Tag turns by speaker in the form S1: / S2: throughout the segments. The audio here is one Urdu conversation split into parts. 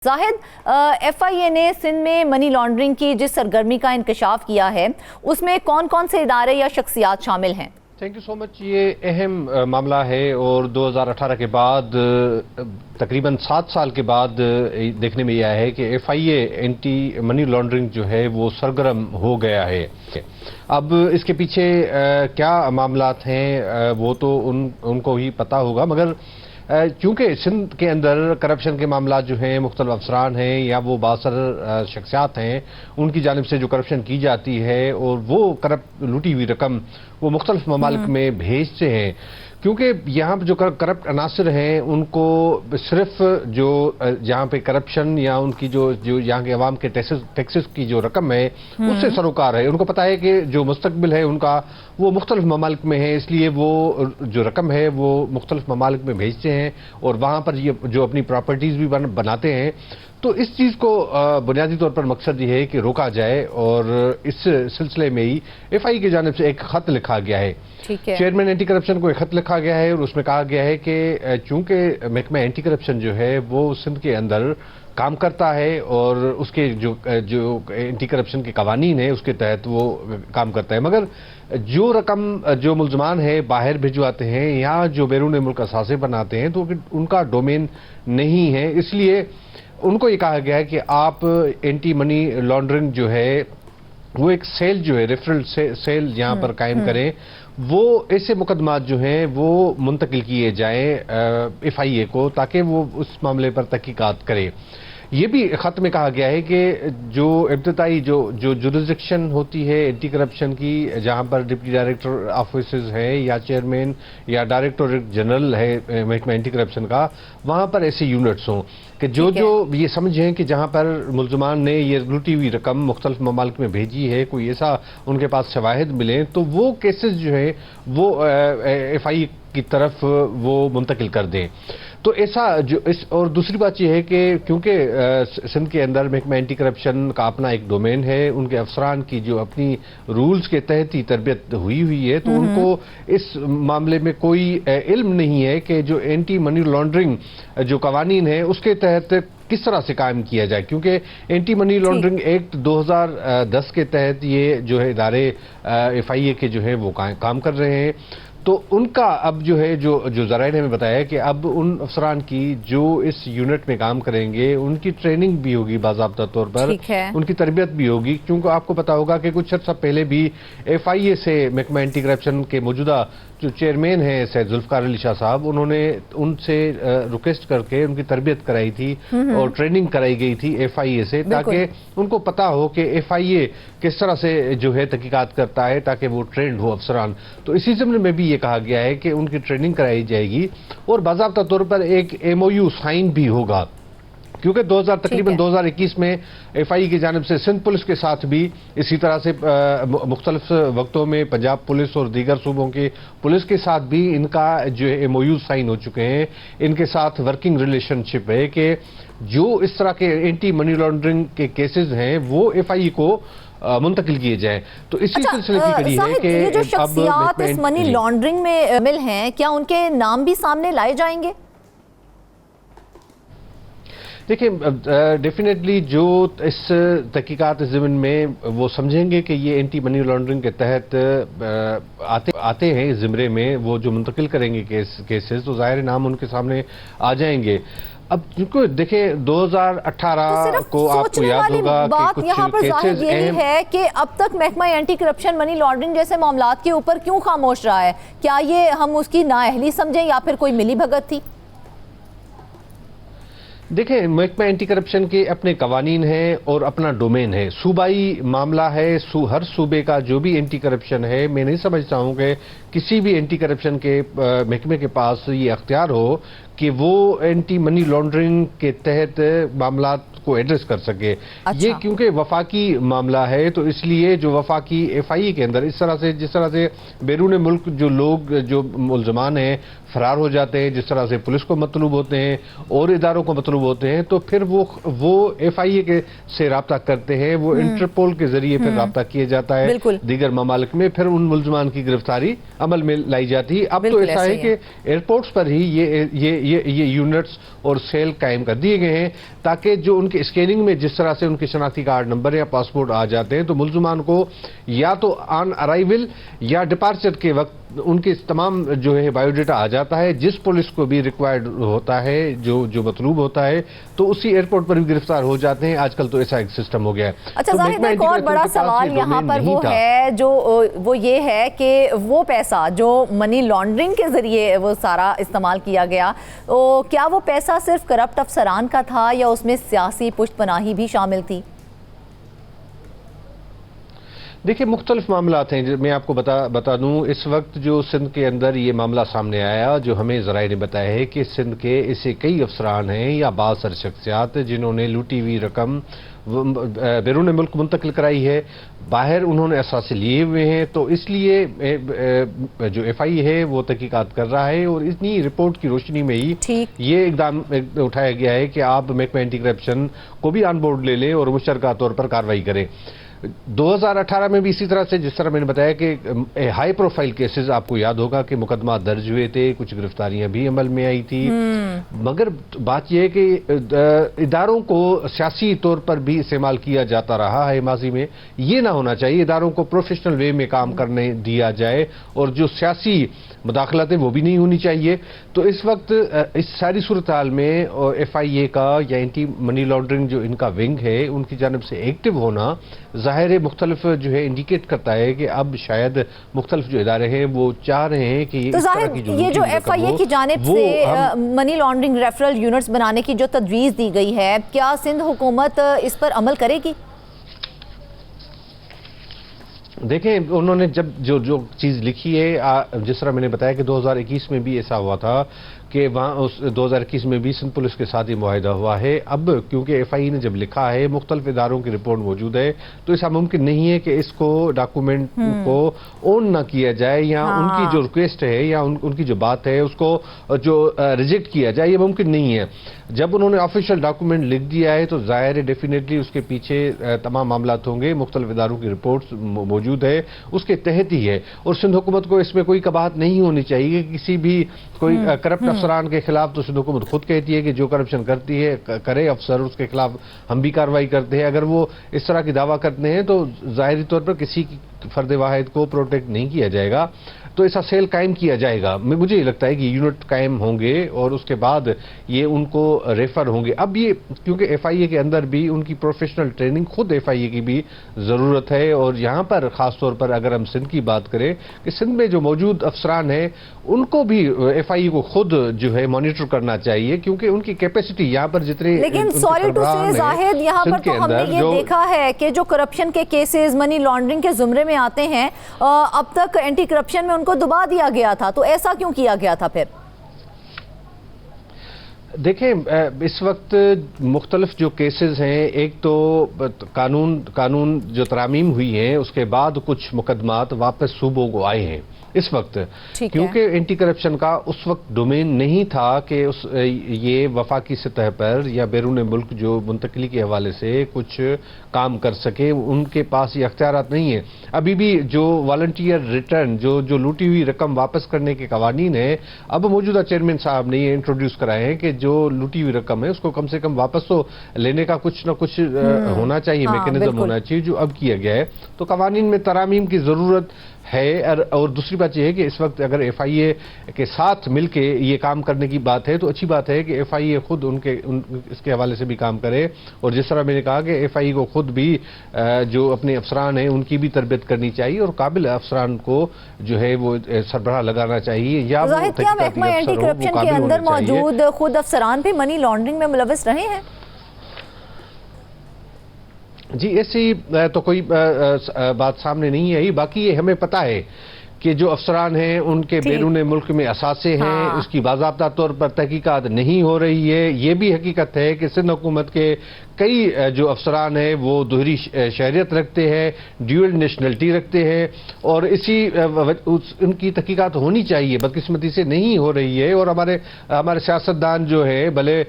S1: زاہد، ایف آئی اے نے سندھ میں منی لانڈرنگ کی جس سرگرمی کا انکشاف کیا ہے اس میں کون کون سے ادارے یا شخصیات شامل ہیں؟
S2: تھینک یو سو مچ۔ یہ اہم معاملہ ہے اور 2018 کے بعد تقریباً 7 سال کے بعد دیکھنے میں یہ آیا ہے کہ ایف آئی اے اینٹی منی لانڈرنگ جو ہے وہ سرگرم ہو گیا ہے۔ اب اس کے پیچھے کیا معاملات ہیں وہ تو ان کو ہی پتہ ہوگا، مگر چونکہ سندھ کے اندر کرپشن کے معاملات جو ہیں مختلف افسران ہیں یا وہ بااثر شخصیات ہیں، ان کی جانب سے جو کرپشن کی جاتی ہے اور وہ لوٹی ہوئی رقم وہ مختلف ممالک میں بھیجتے ہیں، کیونکہ یہاں پہ جو کرپٹ عناصر ہیں ان کو صرف جو جہاں پہ کرپشن یا ان کی جو یہاں کے عوام کے ٹیکسز کی جو رقم ہے اس سے سروکار ہے۔ ان کو پتہ ہے کہ جو مستقبل ہے ان کا وہ مختلف ممالک میں ہے، اس لیے وہ جو رقم ہے وہ مختلف ممالک میں بھیجتے ہیں اور وہاں پر یہ جو اپنی پراپرٹیز بھی بناتے ہیں۔ تو اس چیز کو بنیادی طور پر مقصد یہ ہے کہ روکا جائے، اور اس سلسلے میں ہی ایف آئی کی جانب سے ایک خط لکھا گیا ہے۔ چیئرمین اینٹی کرپشن کو ایک خط لکھا گیا ہے اور اس میں کہا گیا ہے کہ چونکہ محکمہ اینٹی کرپشن جو ہے وہ سندھ کے اندر کام کرتا ہے اور اس کے جو اینٹی کرپشن کے قوانین ہیں اس کے تحت وہ کام کرتا ہے، مگر جو رقم جو ملزمان ہیں باہر بھجواتے ہیں یا جو بیرون ملک اثاثے بناتے ہیں تو ان کا ڈومین نہیں ہے، اس لیے ان کو یہ کہا گیا ہے کہ آپ اینٹی منی لانڈرنگ جو ہے وہ ایک سیل جو ہے ریفرل سیل یہاں پر قائم کریں، وہ ایسے مقدمات جو ہیں وہ منتقل کیے جائیں ایف آئی اے کو تاکہ وہ اس معاملے پر تحقیقات کرے۔ یہ بھی خط میں کہا گیا ہے کہ جو ابتدائی جو جورسڈکشن ہوتی ہے اینٹی کرپشن کی، جہاں پر ڈپٹی ڈائریکٹر آفیسز ہے یا چیئرمین یا ڈائریکٹوریٹ جنرل ہے محکمہ اینٹی کرپشن کا، وہاں پر ایسے یونٹس ہوں کہ جو یہ سمجھیں کہ جہاں پر ملزمان نے یہ لوٹی ہوئی رقم مختلف ممالک میں بھیجی ہے، کوئی ایسا ان کے پاس شواہد ملیں تو وہ کیسز جو ہیں وہ ایف آئی کی طرف وہ منتقل کر دیں۔ تو ایسا اور دوسری بات یہ ہے کہ کیونکہ سندھ کے اندر محکمہ اینٹی کرپشن کا اپنا ایک ڈومین ہے، ان کے افسران کی جو اپنی رولز کے تحت ہی تربیت ہوئی ہے، تو ان کو اس معاملے میں کوئی علم نہیں ہے کہ جو اینٹی منی لانڈرنگ جو قوانین ہیں اس کے تحت کس طرح سے قائم کیا جائے، کیونکہ اینٹی منی لانڈرنگ ایکٹ 2010 کے تحت یہ جو ہے ادارے ایف آئی اے کے جو ہیں وہ کام کر رہے ہیں۔ تو ان کا اب جو ہے جو ذرائع نے ہمیں بتایا کہ اب ان افسران کی جو اس یونٹ میں کام کریں گے ان کی ٹریننگ بھی ہوگی باضابطہ طور پر، ان کی تربیت بھی ہوگی، کیونکہ آپ کو پتا ہوگا کہ کچھ عرصہ پہلے بھی ایف آئی اے سے محکمہ اینٹی کرپشن کے موجودہ جو چیئرمین ہیں سید ذوالفقار علی شاہ صاحب، انہوں نے ان سے ریکویسٹ کر کے ان کی تربیت کرائی تھی اور ٹریننگ کرائی گئی تھی ایف آئی اے سے، تاکہ ان کو پتا ہو کہ ایف آئی اے کس طرح سے جو ہے تحقیقات کرتا ہے تاکہ وہ ٹرینڈ ہو افسران۔ تو اسی ضمن میں بھی یہ کہا گیا ہے کہ ان کی ٹریننگ کرائی جائے گی اور باضابطہ طور پر ایک ایم او یو سائن بھی ہوگا، کیونکہ تقریباً 2021 میں ایف آئی کی جانب سے سندھ پولیس کے ساتھ بھی اسی طرح سے مختلف وقتوں میں پنجاب پولیس اور دیگر صوبوں کی پولیس کے ساتھ بھی ان کا جو ایم او یو سائن ہو چکے ہیں، ان کے ساتھ ورکنگ ریلیشن شپ ہے کہ جو اس طرح کے اینٹی منی لانڈرنگ کے کیسز ہیں وہ ایف آئی کو منتقل کیے جائیں۔ تو اسی سلسلے کی کڑی ہے کہ
S1: یہ جو شخصیات اس منی لانڈرنگ میں شامل ہیں کیا ان کے نام بھی سامنے لائے جائیں گے؟
S2: دیکھیں ڈیفینیٹلی جو اس تحقیقات ضمن میں وہ سمجھیں گے کہ یہ اینٹی منی لانڈرنگ کے تحت آتے ہیں اس زمرے میں، وہ جو منتقل کریں گے کیسز، تو ظاہر نام ان کے سامنے آ جائیں گے۔ اب کیونکہ دیکھیں 2018 کو آپ کو یاد ہوگا کہ کچھ
S1: یہاں پر ظاہر یہی ہے کہ اب تک محکمہ اینٹی کرپشن منی لانڈرنگ جیسے معاملات کے اوپر کیوں خاموش رہا ہے؟ کیا یہ ہم اس کی نااہلی سمجھیں یا پھر کوئی ملی بھگت تھی؟
S2: دیکھیں محکمہ اینٹی کرپشن کے اپنے قوانین ہیں اور اپنا ڈومین ہے، صوبائی معاملہ ہے، ہر صوبے کا جو بھی اینٹی کرپشن ہے، میں نہیں سمجھتا ہوں کہ کسی بھی اینٹی کرپشن کے محکمے کے پاس یہ اختیار ہو کہ وہ اینٹی منی لانڈرنگ کے تحت معاملات کو ایڈریس کر سکے.
S1: اچھا.
S2: یہ کیونکہ وفاقی معاملہ ہے تو اس لیے جو وفاقی ایف آئی اے کے اندر جس طرح سے بیرون ملک جو لوگ جو ملزمان ہیں فرار ہو جاتے ہیں, جس طرح سے پولیس کو مطلوب ہوتے ہیں اور اداروں کو مطلوب ہوتے ہیں, تو پھر وہ ایف آئی اے سے رابطہ کرتے ہیں, وہ انٹرپول کے ذریعے پھر رابطہ کیا جاتا ہے دیگر ممالک میں, پھر ان ملزمان کی گرفتاری عمل میں لائی جاتی ہے. اب تو ایسا ہے کہ ایئرپورٹس پر ہی یہ یونٹس اور سیل قائم کر دیے گئے ہیں تاکہ جو ان کے اسکیننگ میں جس طرح سے ان کے شناختی کارڈ نمبر یا پاسپورٹ آ جاتے ہیں تو ملزمان کو یا تو آن ارائیول یا ڈپارچر کے وقت ان کے تمام جو ہے بایو ڈیٹا آ جاتا ہے, جس پولیس کو بھی ریکوائرڈ ہوتا ہے, جو مطلوب ہوتا ہے, تو اسی ایئرپورٹ پر بھی گرفتار ہو جاتے ہیں. آج کل تو ایسا ایک سسٹم ہو گیا ہے.
S1: اچھا ظاہر, ایک اور بڑا سوال یہاں پر وہ یہ ہے کہ وہ پیسہ جو منی لانڈرنگ کے ذریعے وہ سارا استعمال کیا گیا, کیا وہ پیسہ صرف کرپٹ افسران کا تھا یا اس میں سیاسی پشت پناہی بھی شامل تھی؟
S2: دیکھیں مختلف معاملات ہیں. میں آپ کو بتا دوں, اس وقت جو سندھ کے اندر یہ معاملہ سامنے آیا, جو ہمیں ذرائع نے بتایا ہے کہ سندھ کے ایسے کئی افسران ہیں یا بعض سر شخصیات جنہوں نے لوٹی ہوئی رقم بیرون ملک منتقل کرائی ہے, باہر انہوں نے اثاثے لیے ہوئے ہیں. تو اس لیے جو ایف آئی ہے وہ تحقیقات کر رہا ہے اور اتنی رپورٹ کی روشنی میں ہی یہ اقدام اٹھایا گیا ہے کہ آپ محکمہ اینٹی کرپشن کو بھی آن بورڈ لے لیں اور مشترکہ طور پر کارروائی کریں. 2018 میں بھی اسی طرح سے, جس طرح میں نے بتایا کہ ہائی پروفائل کیسز, آپ کو یاد ہوگا کہ مقدمات درج ہوئے تھے, کچھ گرفتاریاں بھی عمل میں آئی تھی, مگر بات یہ ہے کہ اداروں کو سیاسی طور پر بھی استعمال کیا جاتا رہا ہے ماضی میں. یہ نہ ہونا چاہیے, اداروں کو پروفیشنل وے میں کام کرنے دیا جائے اور جو سیاسی مداخلت ہے وہ بھی نہیں ہونی چاہیے. تو اس وقت اس ساری صورتحال میں ایف آئی اے کا یا اینٹی منی لانڈرنگ جو ان کا ونگ ہے ان کی جانب سے ایکٹیو ہونا ظاہر مختلف جو ہے انڈیکیٹ کرتا ہے کہ اب شاید مختلف جو ادارے ہیں وہ چاہ رہے ہیں کہ
S1: یہ جو ایف آئی اے کی جانب سے منی لانڈرنگ ریفرل یونٹس بنانے کی جو تجویز دی گئی ہے, کیا سندھ حکومت اس پر عمل کرے گی؟
S2: دیکھیں انہوں نے جب جو چیز لکھی ہے, جس طرح میں نے بتایا کہ 2021 میں بھی ایسا ہوا تھا کہ وہاں اس 2021 میں بھی سندھ پولیس کے ساتھ ہی معاہدہ ہوا ہے. اب کیونکہ ایف آئی نے جب لکھا ہے, مختلف اداروں کی رپورٹ موجود ہے, تو ایسا ممکن نہیں ہے کہ اس کو ڈاکومنٹ کو اون نہ کیا جائے یا ان کی جو ریکویسٹ ہے یا ان کی جو بات ہے اس کو جو ریجیکٹ کیا جائے, یہ ممکن نہیں ہے. جب انہوں نے آفیشیل ڈاکومنٹ لکھ دیا ہے تو ظاہر ہے ڈیفینیٹلی اس کے پیچھے تمام معاملات ہوں گے, مختلف اداروں کی رپورٹس موجود ہے, اس کے تحت ہی ہے. اور سندھ حکومت کو اس میں کوئی قباحت نہیں ہونی چاہیے کہ کسی بھی کوئی کرپٹ افسران کے خلاف, تو سندھ حکومت خود کہتی ہے کہ جو کرپشن کرتی ہے کرے افسر, اس کے خلاف ہم بھی کارروائی کرتے ہیں. اگر وہ اس طرح کی دعویٰ کرتے ہیں تو ظاہری طور پر کسی فرد واحد کو پروٹیکٹ نہیں کیا جائے گا, تو ایسا سیل قائم کیا جائے گا. مجھے یہ لگتا ہے کہ یونٹ قائم ہوں گے اور اس کے بعد یہ ان کو ریفر ہوں گے. اب یہ کیونکہ ایف آئی اے کے اندر بھی ان کی پروفیشنل ٹریننگ, خود ایف آئی اے کی بھی ضرورت ہے, اور یہاں پر خاص طور پر اگر ہم سندھ کی بات کریں کہ سندھ میں جو موجود افسران ہیں ان کو بھی ایف آئی اے کو خود جو ہے مانیٹر کرنا چاہیے, کیونکہ ان کی کیپیسٹی یہاں پر جتنے,
S1: لیکن سوری ٹو سے زاہد, یہاں پر تو ہم نے یہ دیکھا ہے کہ جو کرپشن کے کیسز منی لانڈرنگ کے زمرے میں آتے ہیں, اب تک اینٹی کرپشن میں ان کو دبا دیا گیا تھا, تو ایسا کیوں کیا گیا تھا پھر؟
S2: دیکھیں اس وقت مختلف جو کیسز ہیں, ایک تو قانون جو ترامیم ہوئی ہیں اس کے بعد کچھ مقدمات واپس صوبوں کو آئے ہیں اس وقت, کیونکہ اینٹی کرپشن کا اس وقت ڈومین نہیں تھا کہ یہ وفاقی سطح پر یا بیرون ملک جو منتقلی کے حوالے سے کچھ کام کر سکے, ان کے پاس یہ اختیارات نہیں ہیں. ابھی بھی جو والنٹیئر ریٹرن جو لوٹی ہوئی رقم واپس کرنے کے قوانین ہیں, اب موجودہ چیئرمین صاحب نے یہ انٹروڈیوس کرائے ہیں کہ جو لوٹی ہوئی رقم ہے اس کو کم سے کم واپس تو لینے کا کچھ نہ کچھ ہونا چاہیے, میکینزم ہونا چاہیے, جو اب کیا گیا ہے. تو قوانین میں ترامیم کی ضرورت ہے. اور دوسری بات یہ ہے کہ اس وقت اگر ایف آئی اے کے ساتھ مل کے یہ کام کرنے کی بات ہے تو اچھی بات ہے کہ ایف آئی اے خود اس کے حوالے سے بھی کام کرے, اور جس طرح میں نے کہا کہ ایف آئی اے کو خود بھی جو اپنے افسران ہیں ان کی بھی تربیت کرنی چاہیے, اور قابل افسران کو جو ہے وہ سربراہ لگانا چاہیے. یا
S1: کیا محکمہ اینٹی کرپشن کے اندر موجود خود افسران بھی منی لانڈرنگ میں ملوث رہے ہیں؟ جی
S2: ایسی تو کوئی بات سامنے نہیں آئی. باقی یہ ہمیں پتہ ہے کہ جو افسران ہیں ان کے بیرون ملک میں اثاثے ہیں، اس کی باضابطہ طور پر تحقیقات نہیں ہو رہی ہے۔ یہ بھی حقیقت ہے کہ سندھ حکومت کے کئی جو افسران ہیں وہ دوہری شہریت رکھتے ہیں، ڈیول نیشنلٹی رکھتے ہیں، اور ان کی تحقیقات ہونی چاہیے، بدقسمتی سے نہیں ہو رہی ہے۔ اور ہمارے سیاستدان جو ہے بھلے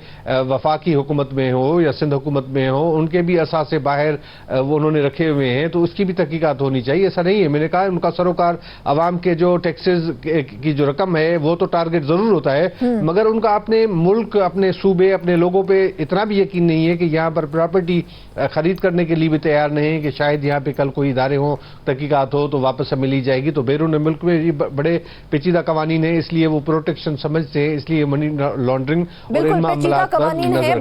S2: وفاقی حکومت میں ہو یا سندھ حکومت میں ہو، ان کے بھی اثاثے باہر وہ انہوں نے رکھے ہوئے ہیں، تو اس کی بھی تحقیقات ہونی چاہیے۔ ایسا نہیں ہے، میں نے کہا ان کا سروکار عوام کے جو ٹیکسز کی جو رقم ہے وہ تو ٹارگٹ ضرور ہوتا ہے، مگر ان کا اپنے ملک، اپنے صوبے، اپنے لوگوں پہ اتنا بھی یقین نہیں ہے کہ یہاں پر پراپرٹی خرید کرنے کے لیے بھی تیار نہیں کہ شاید یہاں پہ کل کوئی ادارے ہوں، تحقیقات ہو تو واپس ہمیں لی جائے گی۔ تو بیرون ملک میں یہ بڑے پیچیدہ قوانین ہیں، اس لیے وہ پروٹیکشن سمجھتے ہیں، اس لیے منی لانڈرنگ اور ان معاملات پر نظر رکھتے ہیں۔